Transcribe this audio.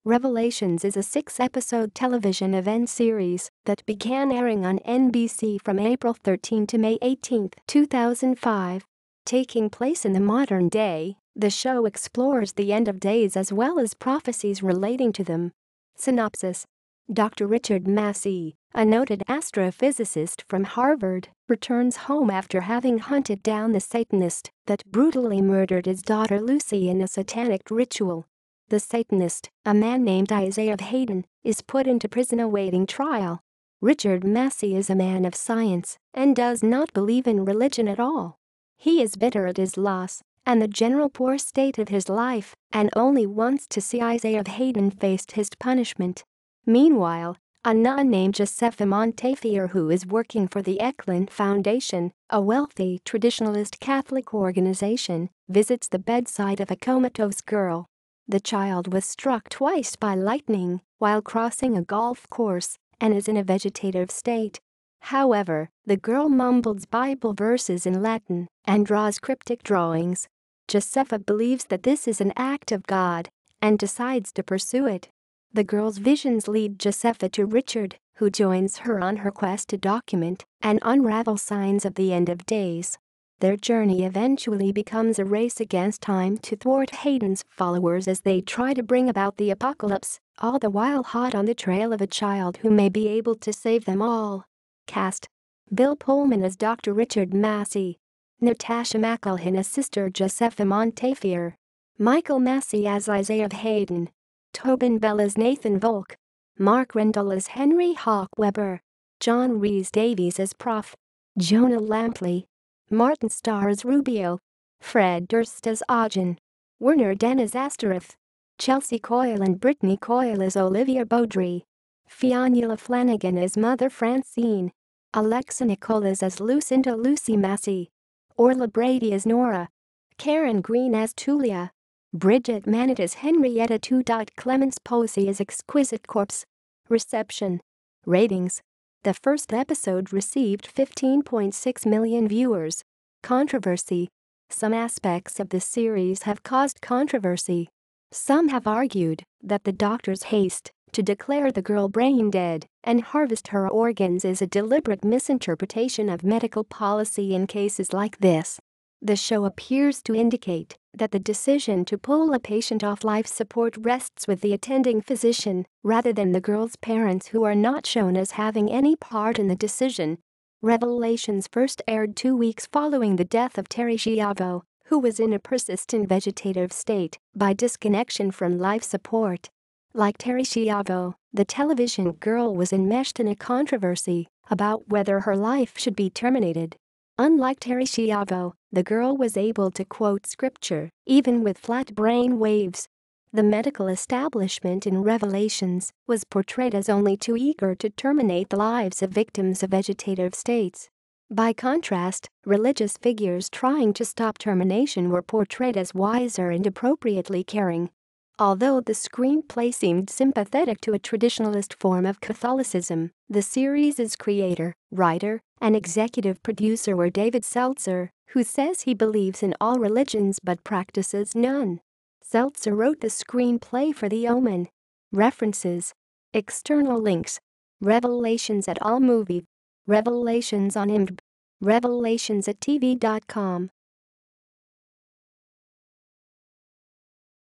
Revelations is a 6-episode television event series that began airing on NBC from April 13 to May 18, 2005. Taking place in the modern day, the show explores the end of days as well as prophecies relating to them. Synopsis: Dr. Richard Massey, a noted astrophysicist from Harvard, returns home after having hunted down the Satanist that brutally murdered his daughter Lucy in a satanic ritual. The Satanist, a man named Isaiah Hayden, is put into prison awaiting trial. Richard Massey is a man of science and does not believe in religion at all. He is bitter at his loss and the general poor state of his life and only wants to see Isaiah Hayden face his punishment. Meanwhile, a nun named Josepha Montefiore, who is working for the Eklund Foundation, a wealthy traditionalist Catholic organization, visits the bedside of a comatose girl. The child was struck twice by lightning while crossing a golf course and is in a vegetative state. However, the girl mumbles Bible verses in Latin and draws cryptic drawings. Josepha believes that this is an act of God and decides to pursue it. The girl's visions lead Josepha to Richard, who joins her on her quest to document and unravel signs of the end of days. Their journey eventually becomes a race against time to thwart Hayden's followers as they try to bring about the apocalypse, all the while hot on the trail of a child who may be able to save them all. Cast: Bill Pullman as Dr. Richard Massey, Natasha McElhenney as Sister Josepha Montefiore, Michael Massey as Isaiah Hayden, Tobin Bell as Nathan Volk, Mark Rendell as Henry Hawk Weber, John Rhys Davies as Prof. Jonah Lampley, Martin Starr as Rubio, Fred Durst as Ogden, Werner Den as Astaroth, Chelsea Coyle and Brittany Coyle as Olivia Beaudry, Fionnuala Flanagan as Mother Francine, Alexa Nicholas as Lucinda Lucy Massey, Orla Brady as Nora, Karen Green as Tulia, Bridget Manet as Henrietta 2. Clemens Posey as Exquisite Corpse. Reception. Ratings. The first episode received 15.6 million viewers. Controversy. Some aspects of the series have caused controversy. Some have argued that the doctor's haste to declare the girl brain dead and harvest her organs is a deliberate misinterpretation of medical policy in cases like this. The show appears to indicate that the decision to pull a patient off life support rests with the attending physician rather than the girl's parents, who are not shown as having any part in the decision. Revelations first aired 2 weeks following the death of Terry Schiavo, who was in a persistent vegetative state by disconnection from life support. Like Terry Schiavo, the television girl was enmeshed in a controversy about whether her life should be terminated. Unlike Terry Schiavo, the girl was able to quote scripture, even with flat brain waves. The medical establishment in Revelations was portrayed as only too eager to terminate the lives of victims of vegetative states. By contrast, religious figures trying to stop termination were portrayed as wiser and appropriately caring. Although the screenplay seemed sympathetic to a traditionalist form of Catholicism, the series' creator, writer, and executive producer were David Seltzer, who says he believes in all religions but practices none. Seltzer wrote the screenplay for The Omen. References. External links. Revelations at AllMovie. Revelations on IMDb. Revelations at TV.com.